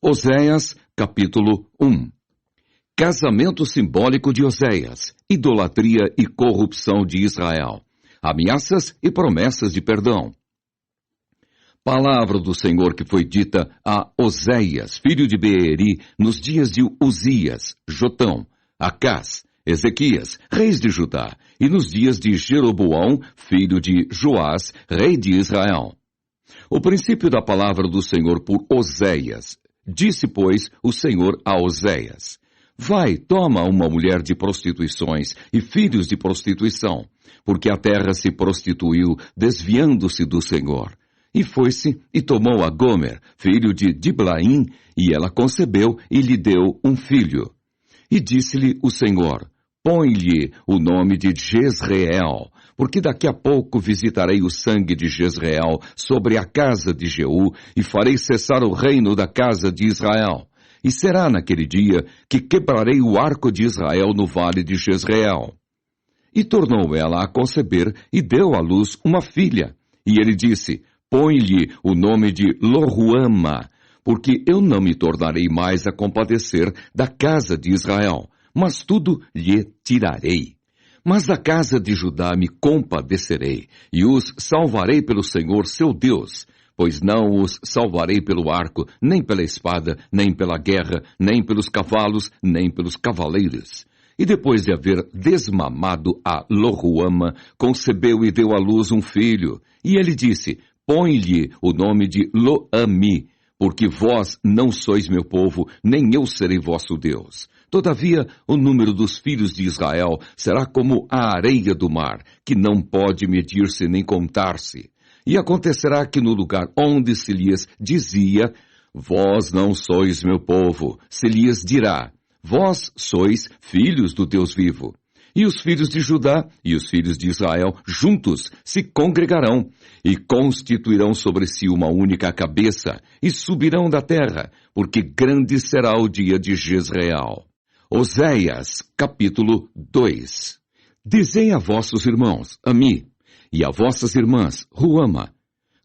Oséias, capítulo 1. Casamento simbólico de Oséias, idolatria e corrupção de Israel, ameaças e promessas de perdão. Palavra do Senhor que foi dita a Oséias, filho de Beeri, nos dias de Uzias, Jotão, Acás, Ezequias, reis de Judá, e nos dias de Jeroboão, filho de Joás, rei de Israel. O princípio da palavra do Senhor por Oséias. Disse, pois, o Senhor a Oséias: Vai, toma uma mulher de prostituições e filhos de prostituição, porque a terra se prostituiu, desviando-se do Senhor. E foi-se e tomou a Gomer, filho de Diblaim, e ela concebeu e lhe deu um filho. E disse-lhe o Senhor: Põe-lhe o nome de Jezreel, porque daqui a pouco visitarei o sangue de Jezreel sobre a casa de Jeú, e farei cessar o reino da casa de Israel. E será naquele dia que quebrarei o arco de Israel no vale de Jezreel. E tornou ela a conceber, e deu à luz uma filha. E ele disse: Põe-lhe o nome de Loruama, porque eu não me tornarei mais a compadecer da casa de Israel, mas tudo lhe tirarei. Mas da casa de Judá me compadecerei, e os salvarei pelo Senhor seu Deus, pois não os salvarei pelo arco, nem pela espada, nem pela guerra, nem pelos cavalos, nem pelos cavaleiros. E depois de haver desmamado a Loruama, concebeu e deu à luz um filho. E ele disse: Põe-lhe o nome de Lo-ami, porque vós não sois meu povo, nem eu serei vosso Deus. Todavia, o número dos filhos de Israel será como a areia do mar, que não pode medir-se nem contar-se. E acontecerá que no lugar onde se lhes dizia: Vós não sois meu povo, se lhes dirá: Vós sois filhos do Deus vivo. E os filhos de Judá e os filhos de Israel juntos se congregarão e constituirão sobre si uma única cabeça e subirão da terra, porque grande será o dia de Jezreel. Oséias, capítulo 2. Dizei a vossos irmãos, Ami, e a vossas irmãs, Ruama: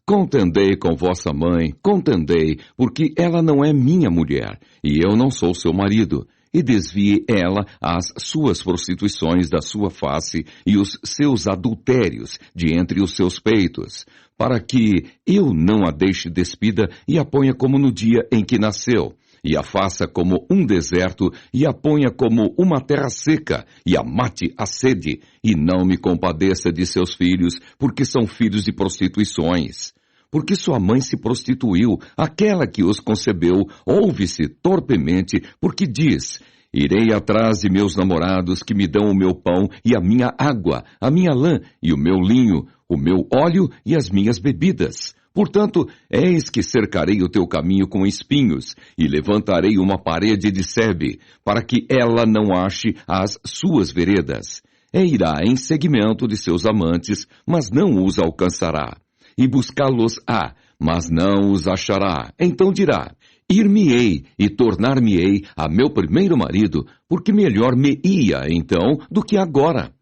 Contendei com vossa mãe, contendei, porque ela não é minha mulher, e eu não sou seu marido. E desvie ela as suas prostituições da sua face e os seus adultérios de entre os seus peitos, para que eu não a deixe despida e a ponha como no dia em que nasceu, e a faça como um deserto e a ponha como uma terra seca, e a mate a sede, e não me compadeça de seus filhos, porque são filhos de prostituições. Porque sua mãe se prostituiu, aquela que os concebeu, ouve-se torpemente, porque diz: Irei atrás de meus namorados que me dão o meu pão e a minha água, a minha lã e o meu linho, o meu óleo e as minhas bebidas. Portanto, eis que cercarei o teu caminho com espinhos, e levantarei uma parede de sebe, para que ela não ache as suas veredas. E irá em seguimento de seus amantes, mas não os alcançará. E buscá-los-á, mas não os achará. Então dirá: Ir-me-ei e tornar-me-ei a meu primeiro marido, porque melhor me ia então do que agora.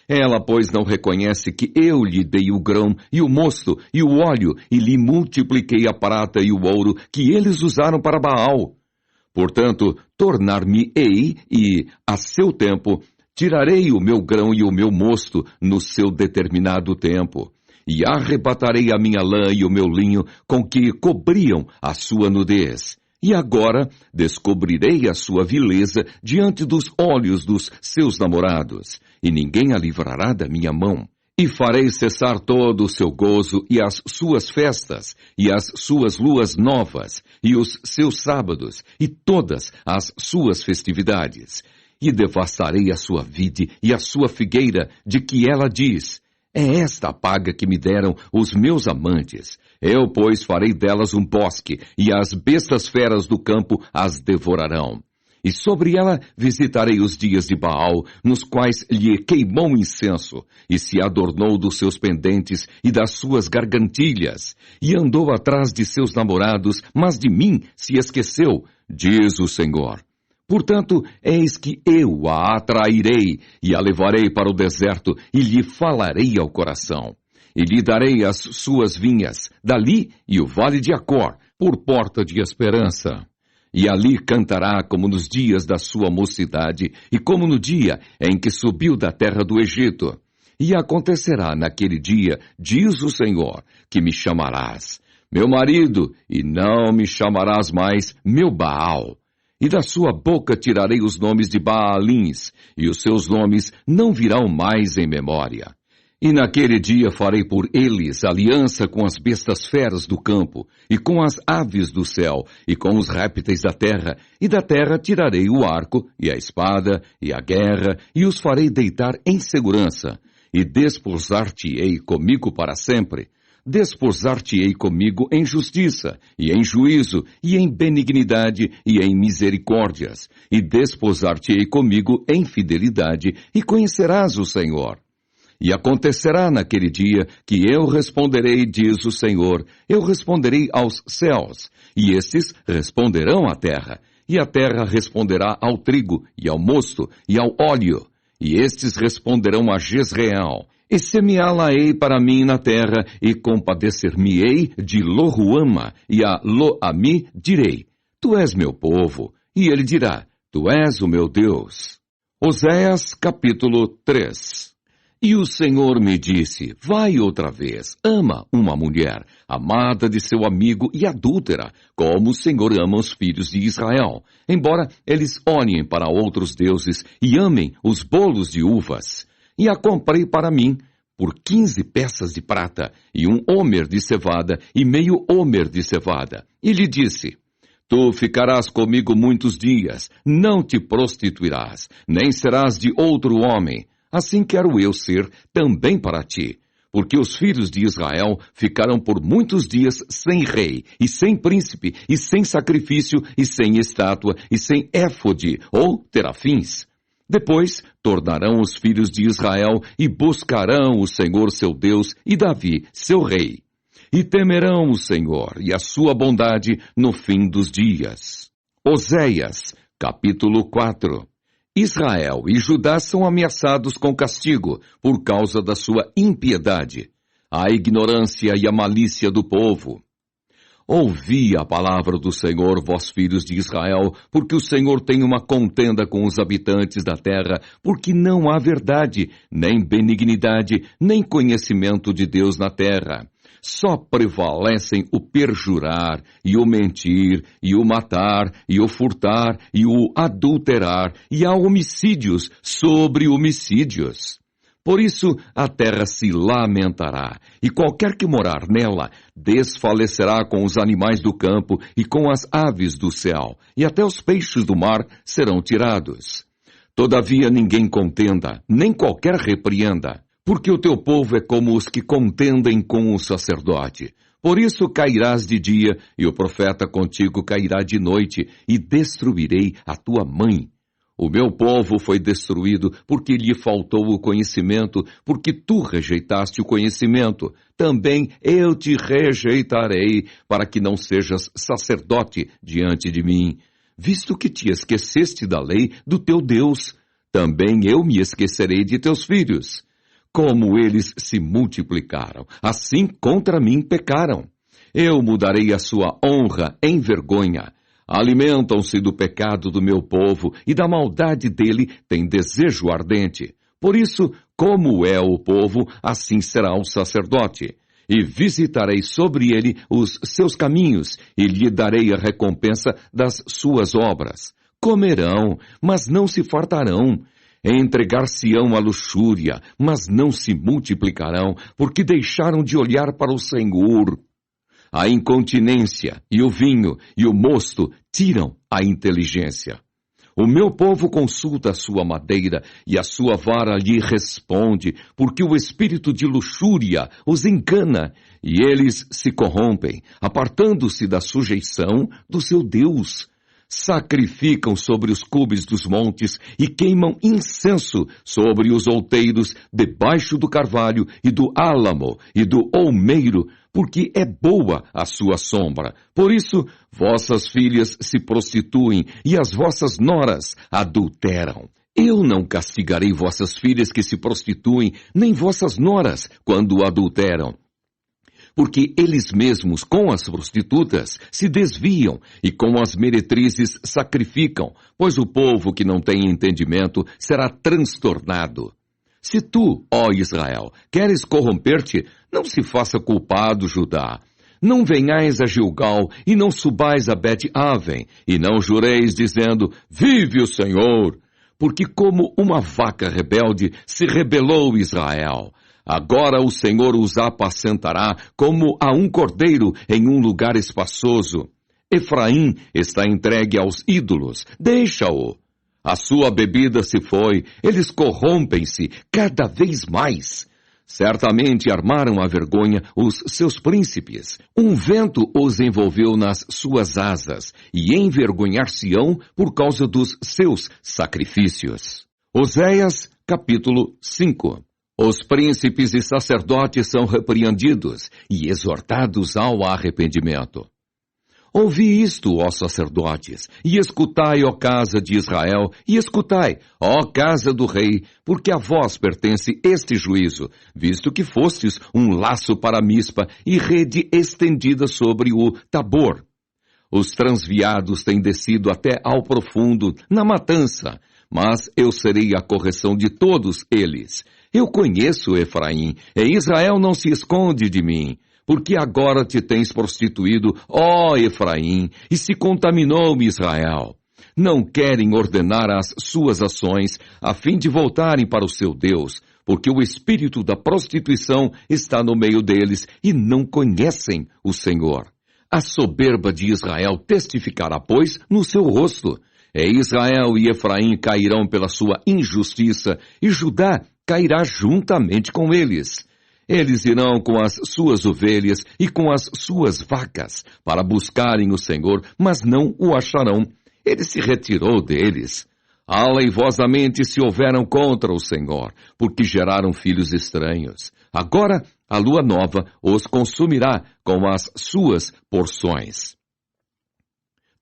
Ela, pois, não reconhece que eu lhe dei o grão e o mosto e o óleo, e lhe multipliquei a prata e o ouro que eles usaram para Baal. Portanto, tornar-me-ei e, a seu tempo, tirarei o meu grão e o meu mosto no seu determinado tempo. E arrebatarei a minha lã e o meu linho com que cobriam a sua nudez. E agora descobrirei a sua vileza diante dos olhos dos seus namorados, e ninguém a livrará da minha mão. E farei cessar todo o seu gozo e as suas festas, e as suas luas novas, e os seus sábados, e todas as suas festividades. E devastarei a sua vide e a sua figueira, de que ela diz: É esta a paga que me deram os meus amantes. Eu, pois, farei delas um bosque, e as bestas feras do campo as devorarão. E sobre ela visitarei os dias de Baal, nos quais lhe queimou incenso, e se adornou dos seus pendentes e das suas gargantilhas, e andou atrás de seus namorados, mas de mim se esqueceu, diz o Senhor. Portanto, eis que eu a atrairei e a levarei para o deserto e lhe falarei ao coração. E lhe darei as suas vinhas, dali e o vale de Acor, por porta de esperança. E ali cantará como nos dias da sua mocidade, e como no dia em que subiu da terra do Egito. E acontecerá naquele dia, diz o Senhor, que me chamarás meu marido, e não me chamarás mais meu Baal. E da sua boca tirarei os nomes de Baalins, e os seus nomes não virão mais em memória. E naquele dia farei por eles aliança com as bestas feras do campo, e com as aves do céu, e com os répteis da terra, e da terra tirarei o arco, e a espada, e a guerra, e os farei deitar em segurança, e desposar-te-ei comigo para sempre. Desposar-te-ei comigo em justiça, e em juízo, e em benignidade, e em misericórdias, e desposar-te-ei comigo em fidelidade, e conhecerás o Senhor. E acontecerá naquele dia que eu responderei, diz o Senhor, eu responderei aos céus, e estes responderão à terra, e a terra responderá ao trigo, e ao mosto, e ao óleo, e estes responderão a Jezreel. E semeá-la-ei para mim na terra, e compadecer-me-ei de Lo-ruama, e a Lo-ami direi, Tu és meu povo, e ele dirá, Tu és o meu Deus. Oséias, capítulo 3. E o Senhor me disse, vai outra vez, ama uma mulher, amada de seu amigo e adúltera, como o Senhor ama os filhos de Israel, embora eles olhem para outros deuses e amem os bolos de uvas. E a comprei para mim, por 15 peças de prata, e um homer de cevada, e meio homer de cevada. E lhe disse, Tu ficarás comigo muitos dias, não te prostituirás, nem serás de outro homem. Assim quero eu ser também para ti. Porque os filhos de Israel ficaram por muitos dias sem rei, e sem príncipe, e sem sacrifício, e sem estátua, e sem éfode, ou terafins. Depois tornarão os filhos de Israel e buscarão o Senhor seu Deus e Davi, seu rei. E temerão o Senhor e a sua bondade no fim dos dias. Oséias, capítulo 4. Israel e Judá são ameaçados com castigo por causa da sua impiedade, a ignorância e a malícia do povo. Ouvi a palavra do Senhor, vós filhos de Israel, porque o Senhor tem uma contenda com os habitantes da terra, porque não há verdade, nem benignidade, nem conhecimento de Deus na terra. Só prevalecem o perjurar, e o mentir, e o matar, e o furtar, e o adulterar, e há homicídios sobre homicídios. Por isso a terra se lamentará, e qualquer que morar nela desfalecerá com os animais do campo e com as aves do céu, e até os peixes do mar serão tirados. Todavia ninguém contenda, nem qualquer repreenda, porque o teu povo é como os que contendem com o sacerdote. Por isso cairás de dia, e o profeta contigo cairá de noite, e destruirei a tua mãe. O meu povo foi destruído porque lhe faltou o conhecimento, porque tu rejeitaste o conhecimento. Também eu te rejeitarei, para que não sejas sacerdote diante de mim. Visto que te esqueceste da lei do teu Deus, também eu me esquecerei de teus filhos. Como eles se multiplicaram, assim contra mim pecaram. Eu mudarei a sua honra em vergonha. Alimentam-se do pecado do meu povo, e da maldade dele têm desejo ardente. Por isso, como é o povo, assim será o sacerdote. E visitarei sobre ele os seus caminhos, e lhe darei a recompensa das suas obras. Comerão, mas não se fartarão. Entregar-se-ão à luxúria, mas não se multiplicarão, porque deixaram de olhar para o Senhor. A incontinência e o vinho e o mosto tiram a inteligência. O meu povo consulta a sua madeira e a sua vara lhe responde, porque o espírito de luxúria os engana e eles se corrompem, apartando-se da sujeição do seu Deus. Sacrificam sobre os cumes dos montes e queimam incenso sobre os outeiros, debaixo do carvalho e do álamo e do olmeiro, porque é boa a sua sombra. Por isso, vossas filhas se prostituem e as vossas noras adulteram. Eu não castigarei vossas filhas que se prostituem, nem vossas noras quando adulteram. porque eles mesmos, com as prostitutas, se desviam e com as meretrizes sacrificam, pois o povo que não tem entendimento será transtornado. Se tu, ó Israel, queres corromper-te, não se faça culpado, Judá. Não venhais a Gilgal e não subais a Bet-Aven, e não jureis dizendo, vive o Senhor, porque como uma vaca rebelde se rebelou Israel. Agora o Senhor os apacentará como a um cordeiro em um lugar espaçoso. Efraim está entregue aos ídolos, deixa-o. A sua bebida se foi, eles corrompem-se cada vez mais. Certamente armaram a vergonha os seus príncipes. Um vento os envolveu nas suas asas, e envergonhar-se-ão por causa dos seus sacrifícios. Oséias, capítulo 5. Os príncipes e sacerdotes são repreendidos e exortados ao arrependimento. Ouvi isto, ó sacerdotes, e escutai, ó casa de Israel, e escutai, ó casa do rei, porque a vós pertence este juízo, visto que fostes um laço para Mispa e rede estendida sobre o Tabor. Os transviados têm descido até ao profundo, na matança, mas eu serei a correção de todos eles. Eu conheço Efraim, e Israel não se esconde de mim. Porque agora te tens prostituído, ó Efraim, e se contaminou Israel. Não querem ordenar as suas ações, a fim de voltarem para o seu Deus, porque o espírito da prostituição está no meio deles e não conhecem o Senhor. A soberba de Israel testificará, pois, no seu rosto. Israel e Efraim cairão pela sua injustiça, e Judá cairá juntamente com eles. Eles irão com as suas ovelhas e com as suas vacas para buscarem o Senhor, mas não o acharão. Ele se retirou deles. Aleivosamente se houveram contra o Senhor, porque geraram filhos estranhos. Agora a lua nova os consumirá com as suas porções.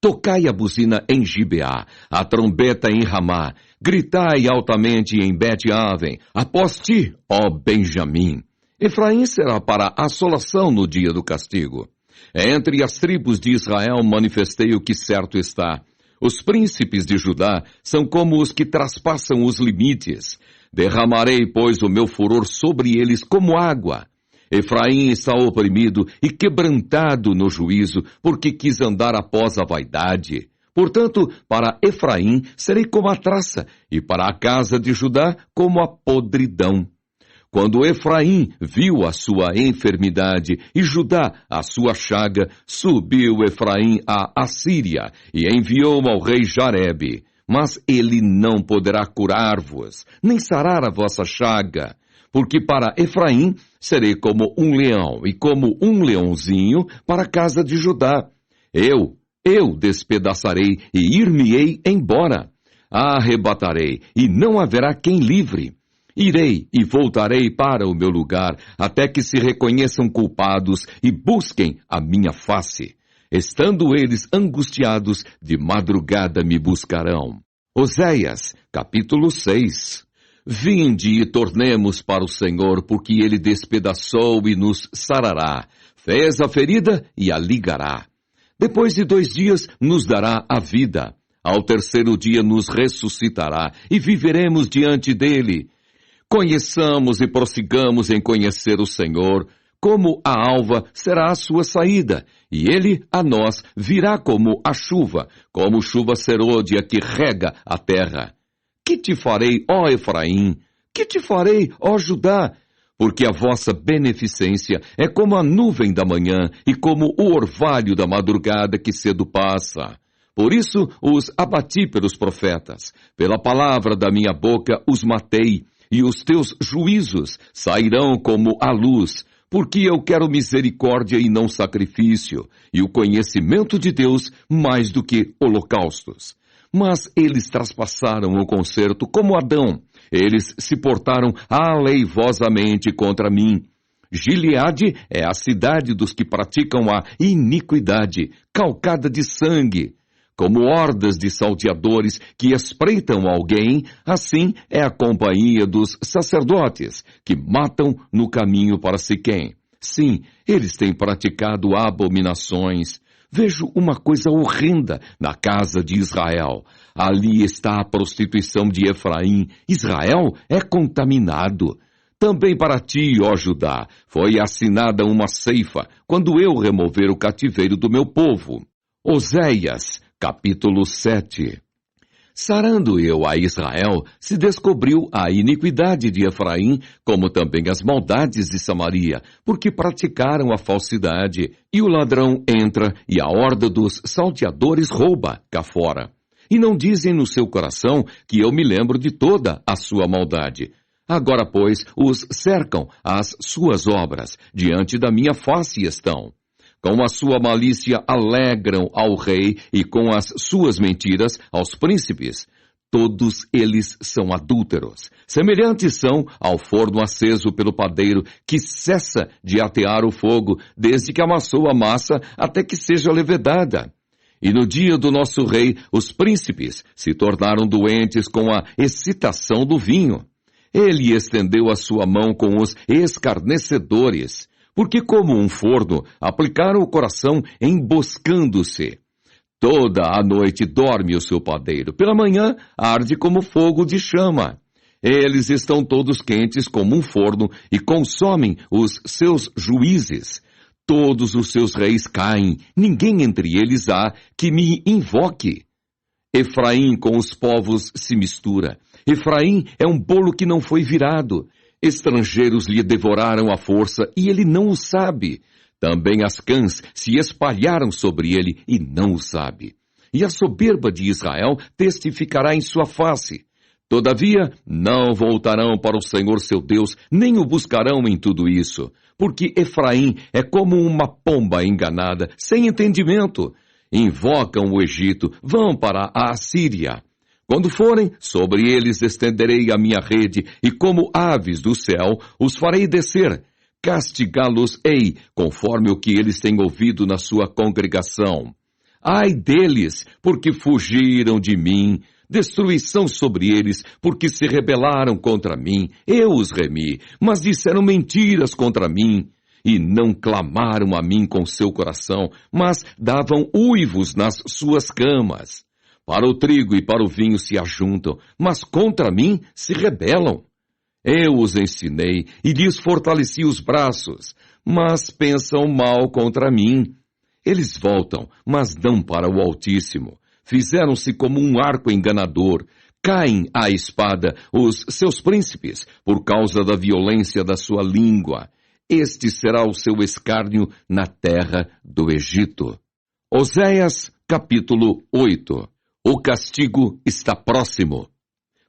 Tocai a buzina em Gibeá, a trombeta em Ramá, gritai altamente em Bet-Aven, após ti, ó Benjamim. Efraim será para assolação no dia do castigo. Entre as tribos de Israel manifestei o que certo está. Os príncipes de Judá são como os que traspassam os limites. Derramarei, pois, o meu furor sobre eles como água. Efraim está oprimido e quebrantado no juízo, porque quis andar após a vaidade. Portanto, para Efraim serei como a traça, e para a casa de Judá como a podridão. Quando Efraim viu a sua enfermidade e Judá a sua chaga, subiu Efraim à Assíria e enviou ao rei Jarebe. Mas ele não poderá curar-vos, nem sarar a vossa chaga, porque para Efraim serei como um leão e como um leãozinho para a casa de Judá. Eu despedaçarei e ir-me-ei embora. Arrebatarei e não haverá quem livre. Irei e voltarei para o meu lugar, até que se reconheçam culpados e busquem a minha face. Estando eles angustiados, de madrugada me buscarão. Oséias, capítulo 6. Vinde e tornemos para o Senhor, porque Ele despedaçou e nos sarará, fez a ferida e a ligará. Depois de 2 dias nos dará a vida. Ao 3º dia nos ressuscitará e viveremos diante dele. Conheçamos e prossigamos em conhecer o Senhor, como a alva será a sua saída, e ele a nós virá como a chuva, como chuva serôdia que rega a terra. Que te farei, ó Efraim? Que te farei, ó Judá? Porque a vossa beneficência é como a nuvem da manhã e como o orvalho da madrugada que cedo passa. Por isso os abati pelos profetas, pela palavra da minha boca os matei, e os teus juízos sairão como a luz, porque eu quero misericórdia e não sacrifício, e o conhecimento de Deus mais do que holocaustos. Mas eles traspassaram o concerto como Adão, eles se portaram aleivosamente contra mim. Gileade é a cidade dos que praticam a iniquidade, calcada de sangue. Como hordas de salteadores que espreitam alguém, assim é a companhia dos sacerdotes, que matam no caminho para Siquém. Sim, eles têm praticado abominações. Vejo uma coisa horrenda na casa de Israel. Ali está a prostituição de Efraim. Israel é contaminado. Também para ti, ó Judá, foi assinada uma ceifa, quando eu remover o cativeiro do meu povo. Oséias, capítulo 7. Sarando eu a Israel, se descobriu a iniquidade de Efraim, como também as maldades de Samaria, porque praticaram a falsidade, e o ladrão entra, e a horda dos salteadores rouba cá fora. E não dizem no seu coração que eu me lembro de toda a sua maldade. Agora, pois, os cercam as suas obras, diante da minha face estão. Com a sua malícia alegram ao rei e com as suas mentiras aos príncipes. Todos eles são adúlteros. Semelhantes são ao forno aceso pelo padeiro, que cessa de atear o fogo, desde que amassou a massa até que seja levedada. E no dia do nosso rei, os príncipes se tornaram doentes com a excitação do vinho. Ele estendeu a sua mão com os escarnecedores, porque como um forno, aplicaram o coração emboscando-se. Toda a noite dorme o seu padeiro, pela manhã arde como fogo de chama. Eles estão todos quentes como um forno e consomem os seus juízes. Todos os seus reis caem, ninguém entre eles há que me invoque. Efraim com os povos se mistura. Efraim é um bolo que não foi virado. Estrangeiros lhe devoraram a força e ele não o sabe. Também as cãs se espalharam sobre ele e não o sabe. E a soberba de Israel testificará em sua face. Todavia, não voltarão para o Senhor seu Deus, nem o buscarão em tudo isso. Porque Efraim é como uma pomba enganada, sem entendimento. Invocam o Egito, vão para a Assíria. Quando forem, sobre eles estenderei a minha rede, e como aves do céu, os farei descer. Castigá-los-ei, conforme o que eles têm ouvido na sua congregação. Ai deles, porque fugiram de mim. Destruição sobre eles, porque se rebelaram contra mim. Eu os remi, mas disseram mentiras contra mim. E não clamaram a mim com seu coração, mas davam uivos nas suas camas. Para o trigo e para o vinho se ajuntam, mas contra mim se rebelam. Eu os ensinei e lhes fortaleci os braços, mas pensam mal contra mim. Eles voltam, mas dão para o Altíssimo. Fizeram-se como um arco enganador. Caem à espada os seus príncipes, por causa da violência da sua língua. Este será o seu escárnio na terra do Egito. Oséias, capítulo 8. O castigo está próximo.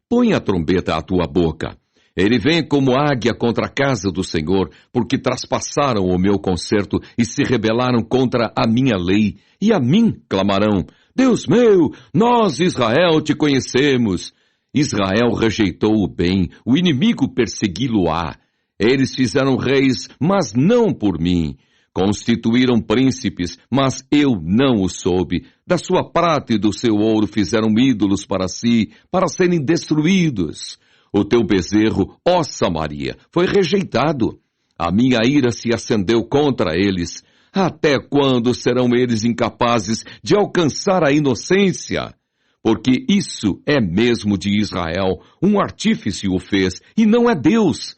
Põe a trombeta à tua boca. Ele vem como águia contra a casa do Senhor, porque traspassaram o meu concerto e se rebelaram contra a minha lei, e a mim clamarão: Deus meu, nós, Israel, te conhecemos. Israel rejeitou o bem, o inimigo persegui-lo-á. Eles fizeram reis, mas não por mim. Constituíram príncipes, mas eu não o soube. Da sua prata e do seu ouro fizeram ídolos para si, para serem destruídos. O teu bezerro, ó Samaria, foi rejeitado. A minha ira se acendeu contra eles. Até quando serão eles incapazes de alcançar a inocência? Porque isso é mesmo de Israel. Um artífice o fez, e não é Deus.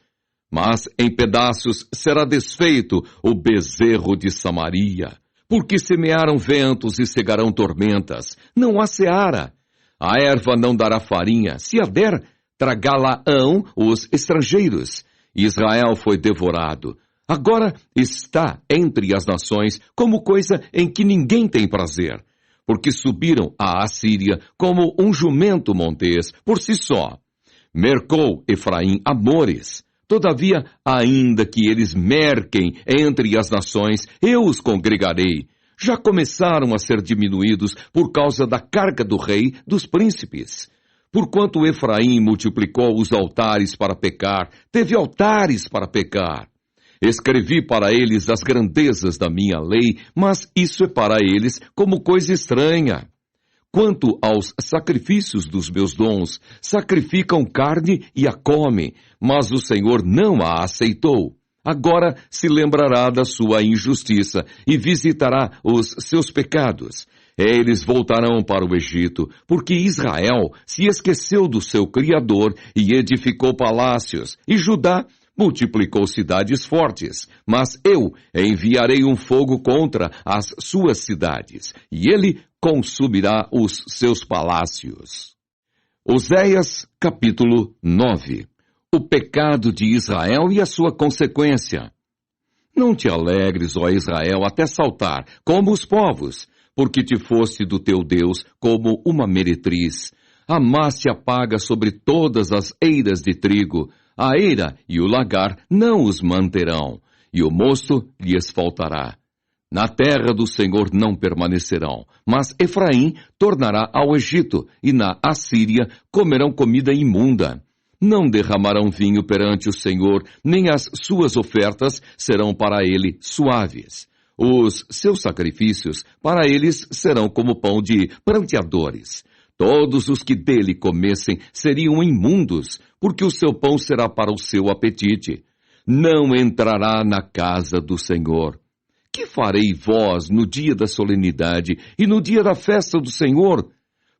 Mas em pedaços será desfeito o bezerro de Samaria. Porque semearam ventos e cegarão tormentas. Não há seara. A erva não dará farinha. Se a der, tragá-la-ão os estrangeiros. Israel foi devorado. Agora está entre as nações como coisa em que ninguém tem prazer. Porque subiram à Assíria como um jumento montês por si só. Mercou Efraim amores. Todavia, ainda que eles merquem entre as nações, eu os congregarei. Já começaram a ser diminuídos por causa da carga do rei dos príncipes. Porquanto Efraim multiplicou os altares para pecar, teve altares para pecar. Escrevi para eles as grandezas da minha lei, mas isso é para eles como coisa estranha. Quanto aos sacrifícios dos meus dons, sacrificam carne e a comem, mas o Senhor não a aceitou. Agora se lembrará da sua injustiça e visitará os seus pecados. Eles voltarão para o Egito, porque Israel se esqueceu do seu Criador e edificou palácios, e Judá multiplicou cidades fortes. Mas eu enviarei um fogo contra as suas cidades, e ele consumirá os seus palácios. Oséias, capítulo 9. O pecado de Israel e a sua consequência. Não te alegres, ó Israel, até saltar, como os povos, porque te foste do teu Deus como uma meretriz. Amaste a paga sobre todas as eiras de trigo. A eira e o lagar não os manterão, e o mosto lhes faltará. Na terra do Senhor não permanecerão, mas Efraim tornará ao Egito, e na Assíria comerão comida imunda. Não derramarão vinho perante o Senhor, nem as suas ofertas serão para ele suaves. Os seus sacrifícios para eles serão como pão de pranteadores. Todos os que dele comessem seriam imundos, porque o seu pão será para o seu apetite. Não entrará na casa do Senhor. Que farei vós no dia da solenidade e no dia da festa do Senhor?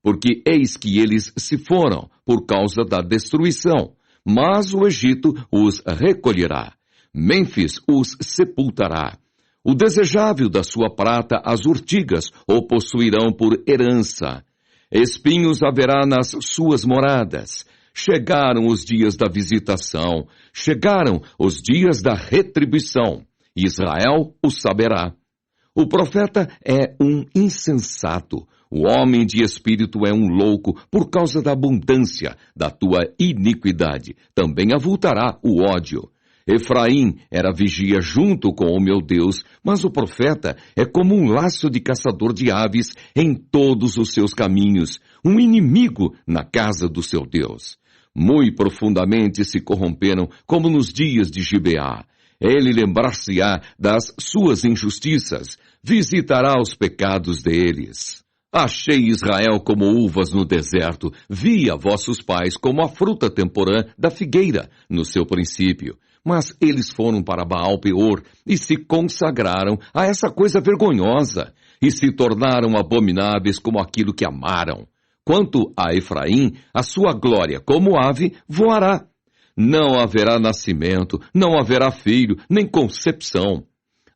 Porque eis que eles se foram por causa da destruição, mas o Egito os recolherá. Mênfis os sepultará. O desejável da sua prata as urtigas o possuirão por herança. Espinhos haverá nas suas moradas. Chegaram os dias da visitação, chegaram os dias da retribuição. Israel o saberá. O profeta é um insensato. O homem de espírito é um louco por causa da abundância da tua iniquidade. Também avultará o ódio. Efraim era vigia junto com o meu Deus, mas o profeta é como um laço de caçador de aves em todos os seus caminhos, um inimigo na casa do seu Deus. Muito profundamente se corromperam, como nos dias de Gibeá. Ele lembrar-se-á das suas injustiças, visitará os pecados deles. Achei Israel como uvas no deserto, vi a vossos pais como a fruta temporã da figueira no seu princípio. Mas eles foram para Baal Peor e se consagraram a essa coisa vergonhosa e se tornaram abomináveis como aquilo que amaram. Quanto a Efraim, a sua glória como ave voará. Não haverá nascimento, não haverá filho, nem concepção.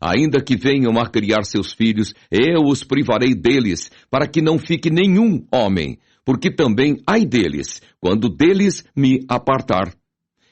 Ainda que venham a criar seus filhos, eu os privarei deles, para que não fique nenhum homem, porque também ai deles, quando deles me apartar.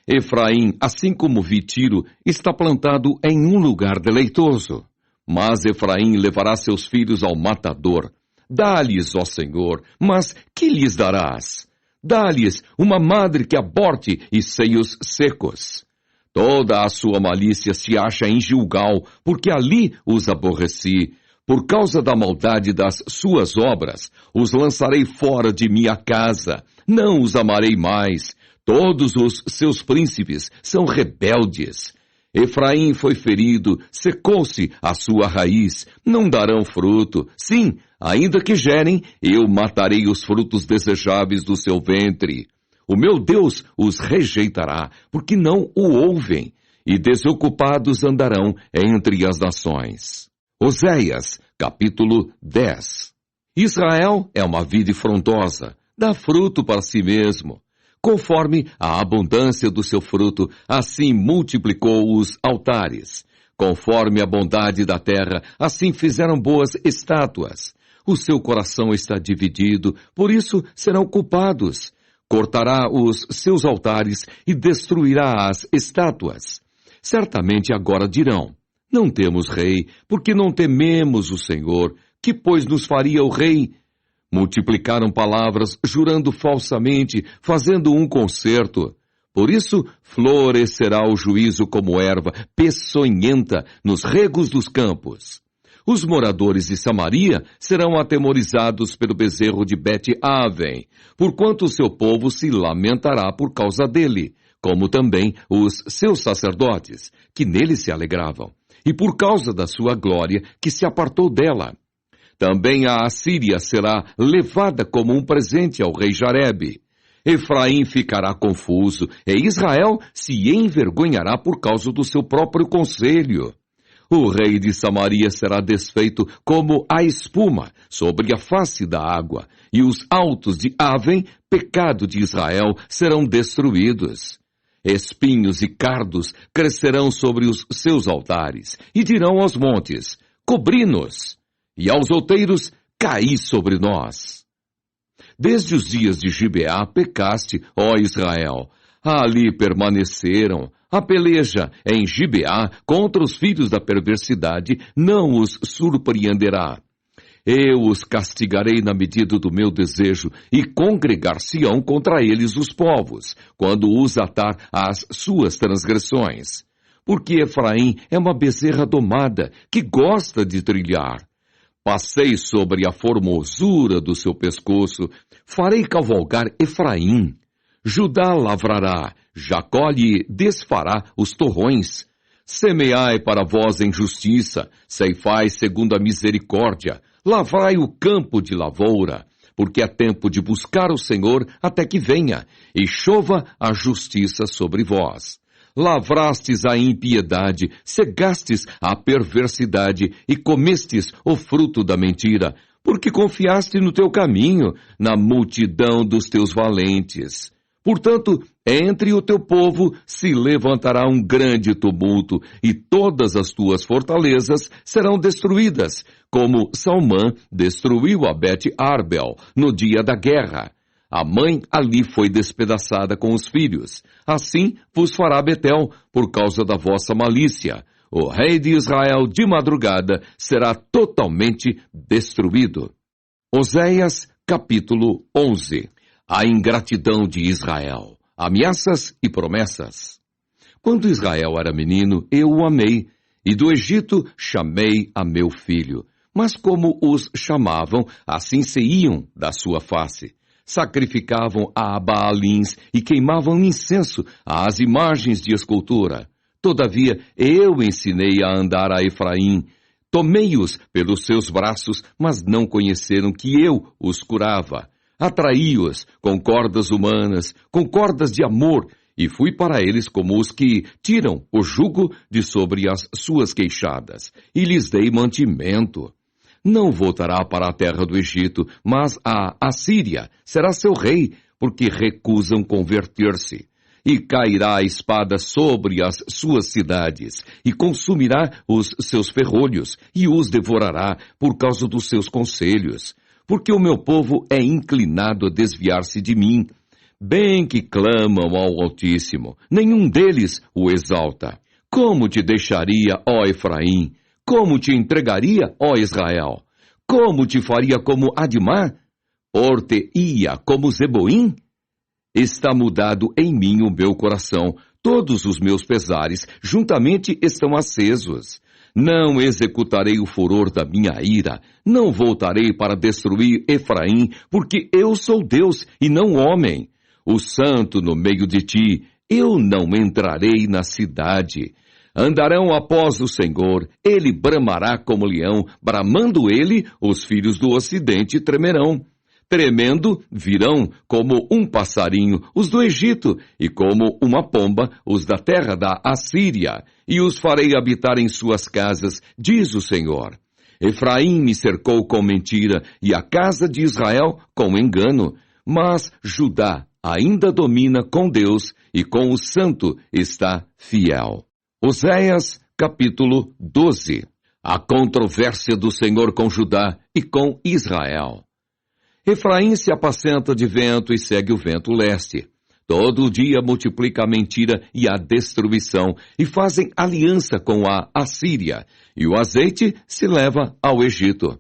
Efraim, assim como vi Tiro, está plantado em um lugar deleitoso. Mas Efraim levará seus filhos ao matador. Dá-lhes, ó Senhor, mas que lhes darás? Dá-lhes uma madre que aborte e seios secos. Toda a sua malícia se acha em Gilgal, porque ali os aborreci. Por causa da maldade das suas obras, os lançarei fora de minha casa. Não os amarei mais. Todos os seus príncipes são rebeldes. Efraim foi ferido, secou-se a sua raiz, não darão fruto. Sim, ainda que gerem, eu matarei os frutos desejáveis do seu ventre. O meu Deus os rejeitará, porque não o ouvem, e desocupados andarão entre as nações. Oséias, capítulo 10. Israel é uma vide frondosa, dá fruto para si mesmo. Conforme a abundância do seu fruto, assim multiplicou os altares. Conforme a bondade da terra, assim fizeram boas estátuas. O seu coração está dividido, por isso serão culpados. Cortará os seus altares e destruirá as estátuas. Certamente agora dirão, não temos rei, porque não tememos o Senhor. Que, pois, nos faria o rei? Multiplicaram palavras, jurando falsamente, fazendo um concerto. Por isso, florescerá o juízo como erva peçonhenta nos regos dos campos. Os moradores de Samaria serão atemorizados pelo bezerro de Bet-Aven, porquanto o seu povo se lamentará por causa dele, como também os seus sacerdotes, que nele se alegravam, e por causa da sua glória, que se apartou dela. Também a Assíria será levada como um presente ao rei Jarebe. Efraim ficará confuso, e Israel se envergonhará por causa do seu próprio conselho. O rei de Samaria será desfeito como a espuma sobre a face da água, e os altos de Aven, pecado de Israel, serão destruídos. Espinhos e cardos crescerão sobre os seus altares, e dirão aos montes, cobri-nos, e aos outeiros, caí sobre nós. Desde os dias de Gibeá pecaste, ó Israel. Ali permaneceram. A peleja em Gibeá contra os filhos da perversidade não os surpreenderá. Eu os castigarei na medida do meu desejo, e congregar-se-ão contra eles os povos, quando os atar às suas transgressões. Porque Efraim é uma bezerra domada, que gosta de trilhar. Passei sobre a formosura do seu pescoço, farei cavalgar Efraim. Judá lavrará, Jacó lhe desfará os torrões. Semeai para vós em justiça, ceifai segundo a misericórdia, lavrai o campo de lavoura, porque é tempo de buscar o Senhor até que venha, e chova a justiça sobre vós. Lavrastes a impiedade, cegastes a perversidade e comestes o fruto da mentira, porque confiaste no teu caminho, na multidão dos teus valentes. Portanto, entre o teu povo se levantará um grande tumulto, e todas as tuas fortalezas serão destruídas, como Salmã destruiu a Bet-Arbel no dia da guerra. A mãe ali foi despedaçada com os filhos. Assim vos fará Betel, por causa da vossa malícia. O rei de Israel de madrugada será totalmente destruído. Oséias, capítulo 11. A ingratidão de Israel. Ameaças e promessas. Quando Israel era menino, eu o amei, e do Egito chamei a meu filho. Mas como os chamavam, assim se iam da sua face. Sacrificavam a Baalins e queimavam incenso às imagens de escultura. Todavia, eu ensinei a andar a Efraim. Tomei-os pelos seus braços, mas não conheceram que eu os curava. Atraí-os com cordas humanas, com cordas de amor, e fui para eles como os que tiram o jugo de sobre as suas queixadas, e lhes dei mantimento. Não voltará para a terra do Egito, mas a Assíria será seu rei, porque recusam converter-se. E cairá a espada sobre as suas cidades, e consumirá os seus ferrolhos, e os devorará por causa dos seus conselhos. Porque o meu povo é inclinado a desviar-se de mim. Bem que clamam ao Altíssimo, nenhum deles o exalta. Como te deixaria, ó Efraim? Como te entregaria, ó Israel? Como te faria como Admá? Or-te-ia como Zeboim? Está mudado em mim o meu coração, todos os meus pesares juntamente estão acesos. Não executarei o furor da minha ira, não voltarei para destruir Efraim, porque eu sou Deus e não homem. O santo no meio de ti, eu não entrarei na cidade. Andarão após o Senhor, ele bramará como leão, bramando ele, os filhos do ocidente tremerão. Tremendo, virão como um passarinho os do Egito, e como uma pomba os da terra da Assíria, e os farei habitar em suas casas, diz o Senhor. Efraim me cercou com mentira, e a casa de Israel com engano, mas Judá ainda domina com Deus, e com o Santo está fiel. Oséias, capítulo 12. A controvérsia do Senhor com Judá e com Israel. Efraim se apacenta de vento e segue o vento leste. Todo dia multiplica a mentira e a destruição, e fazem aliança com a Assíria, e o azeite se leva ao Egito.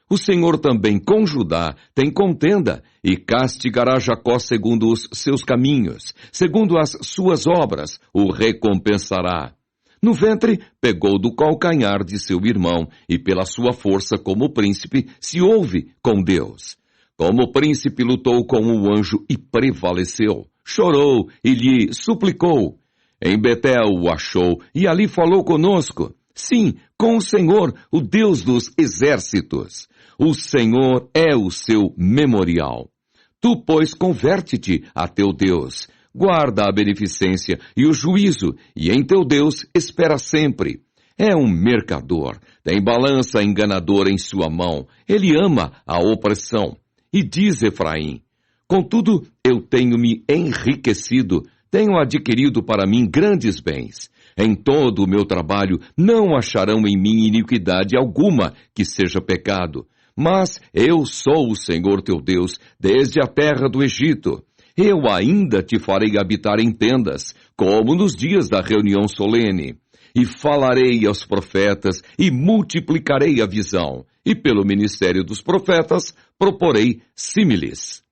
O Senhor também com Judá tem contenda, e castigará Jacó segundo os seus caminhos, segundo as suas obras o recompensará. No ventre pegou do calcanhar de seu irmão, e pela sua força como príncipe se ouve com Deus. Como príncipe lutou com o anjo e prevaleceu. Chorou e lhe suplicou. Em Betel o achou e ali falou conosco. Sim, com o Senhor, o Deus dos exércitos. O Senhor é o seu memorial. Tu, pois, converte-te a teu Deus. Guarda a beneficência e o juízo, e em teu Deus espera sempre. É um mercador, tem balança enganadora em sua mão. Ele ama a opressão. E diz Efraim: contudo, eu tenho me enriquecido, tenho adquirido para mim grandes bens. Em todo o meu trabalho não acharão em mim iniquidade alguma que seja pecado. Mas eu sou o Senhor teu Deus, desde a terra do Egito. Eu ainda te farei habitar em tendas, como nos dias da reunião solene. E falarei aos profetas, e multiplicarei a visão. E pelo ministério dos profetas, proporei símiles.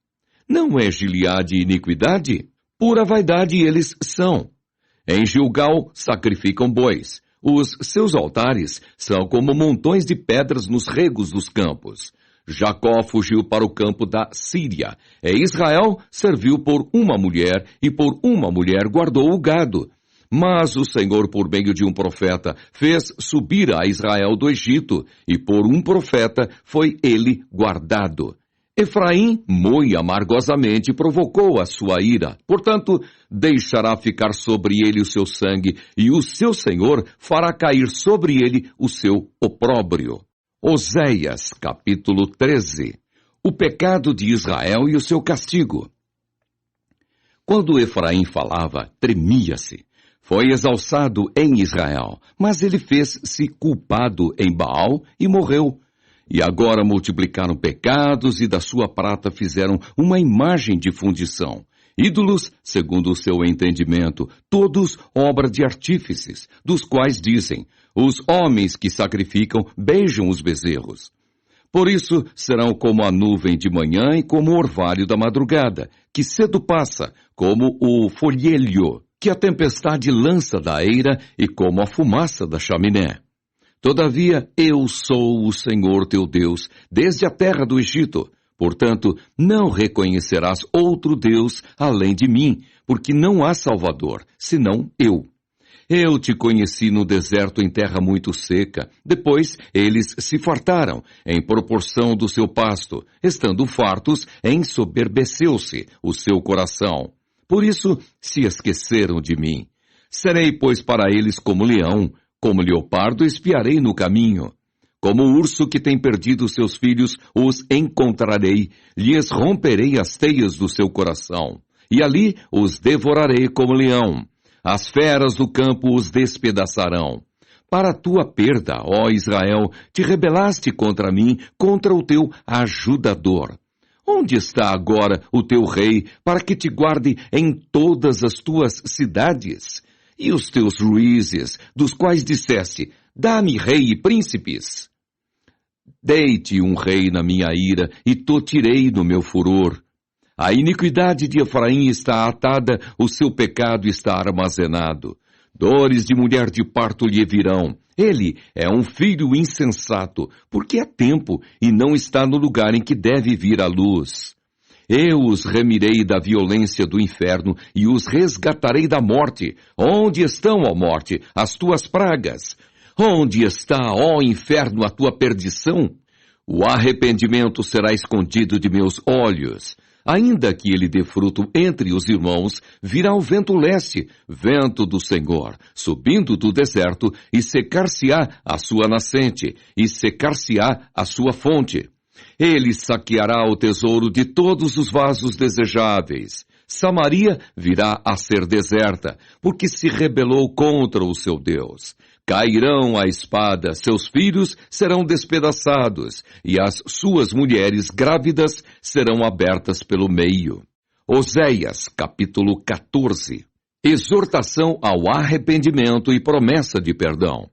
Não é Gileade iniquidade? Pura vaidade eles são. Em Gilgal sacrificam bois. Os seus altares são como montões de pedras nos regos dos campos. Jacó fugiu para o campo da Síria. E Israel serviu por uma mulher, e por uma mulher guardou o gado. Mas o Senhor, por meio de um profeta, fez subir a Israel do Egito, e por um profeta foi ele guardado. Efraim, muito amargosamente, provocou a sua ira. Portanto, deixará ficar sobre ele o seu sangue, e o seu Senhor fará cair sobre ele o seu opróbrio. Oséias, capítulo 13. O pecado de Israel e o seu castigo. Quando Efraim falava, tremia-se. Foi exalçado em Israel, mas ele fez-se culpado em Baal e morreu. E agora multiplicaram pecados e da sua prata fizeram uma imagem de fundição. Ídolos, segundo o seu entendimento, todos obra de artífices, dos quais dizem: os homens que sacrificam beijam os bezerros. Por isso serão como a nuvem de manhã e como o orvalho da madrugada, que cedo passa, como o folhelho que a tempestade lança da eira e como a fumaça da chaminé. Todavia, eu sou o Senhor teu Deus, desde a terra do Egito. Portanto, não reconhecerás outro Deus além de mim, porque não há Salvador, senão eu. Eu te conheci no deserto em terra muito seca. Depois, eles se fartaram, em proporção do seu pasto. Estando fartos, ensoberbeceu-se o seu coração. Por isso, se esqueceram de mim. Serei, pois, para eles como leão, como leopardo espiarei no caminho. Como o urso que tem perdido seus filhos, os encontrarei, lhes romperei as teias do seu coração. E ali os devorarei como leão. As feras do campo os despedaçarão. Para tua perda, ó Israel, te rebelaste contra mim, contra o teu ajudador. Onde está agora o teu rei, para que te guarde em todas as tuas cidades? E os teus juízes, dos quais disseste: dá-me rei e príncipes? Dei-te um rei na minha ira, e te tirei no meu furor. A iniquidade de Efraim está atada, o seu pecado está armazenado. Dores de mulher de parto lhe virão. Ele é um filho insensato, porque é tempo e não está no lugar em que deve vir a luz. Eu os remirei da violência do inferno e os resgatarei da morte. Onde estão, ó morte, as tuas pragas? Onde está, ó inferno, a tua perdição? O arrependimento será escondido de meus olhos. Ainda que ele dê fruto entre os irmãos, virá o vento leste, vento do Senhor, subindo do deserto, e secar-se-á a sua nascente, e secar-se-á a sua fonte. Ele saqueará o tesouro de todos os vasos desejáveis. Samaria virá a ser deserta, porque se rebelou contra o seu Deus. Cairão a espada, seus filhos serão despedaçados, e as suas mulheres grávidas serão abertas pelo meio. Oséias, capítulo 14. Exortação ao arrependimento e promessa de perdão.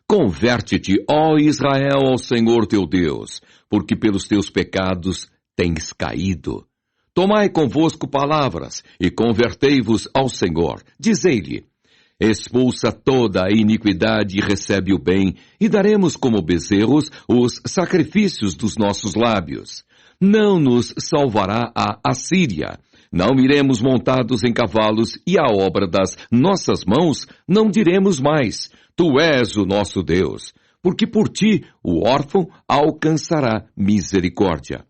Converte-te, ó Israel, ao Senhor teu Deus, porque pelos teus pecados tens caído. Tomai convosco palavras, e convertei-vos ao Senhor. Dizei-lhe: expulsa toda a iniquidade e recebe o bem, e daremos como bezerros os sacrifícios dos nossos lábios. Não nos salvará a Assíria. Não iremos montados em cavalos, e a obra das nossas mãos não diremos mais: tu és o nosso Deus, porque por ti o órfão alcançará misericórdia.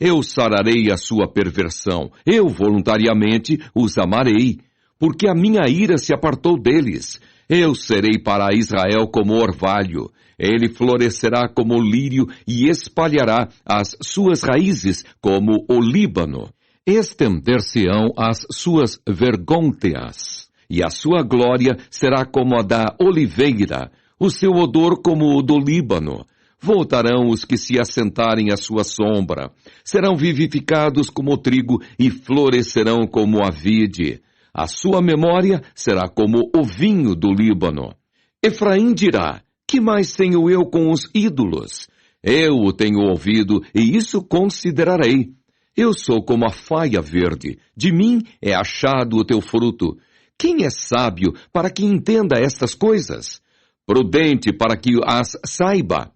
Eu sararei a sua perversão, eu voluntariamente os amarei, porque a minha ira se apartou deles. Eu serei para Israel como orvalho, ele florescerá como lírio e espalhará as suas raízes como o Líbano. Estender-se-ão as suas vergônteas, e a sua glória será como a da oliveira, o seu odor como o do Líbano. Voltarão os que se assentarem à sua sombra, serão vivificados como o trigo e florescerão como a vide. A sua memória será como o vinho do Líbano. Efraim dirá, que mais tenho eu com os ídolos? Eu o tenho ouvido e isso considerarei. Eu sou como a faia verde, de mim é achado o teu fruto. Quem é sábio para que entenda estas coisas? Prudente para que as saiba?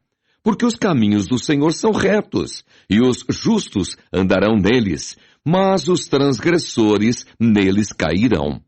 Porque os caminhos do Senhor são retos, e os justos andarão neles, mas os transgressores neles cairão.